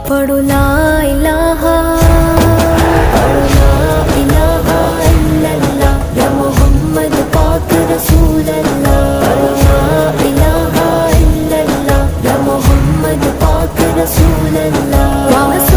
پڑھو لا الہ پڑھو لا الہ الا اللہ یا محمد پاک رسول اللہ پڑھو لا الہ الا اللہ یا محمد پاک رسول اللہ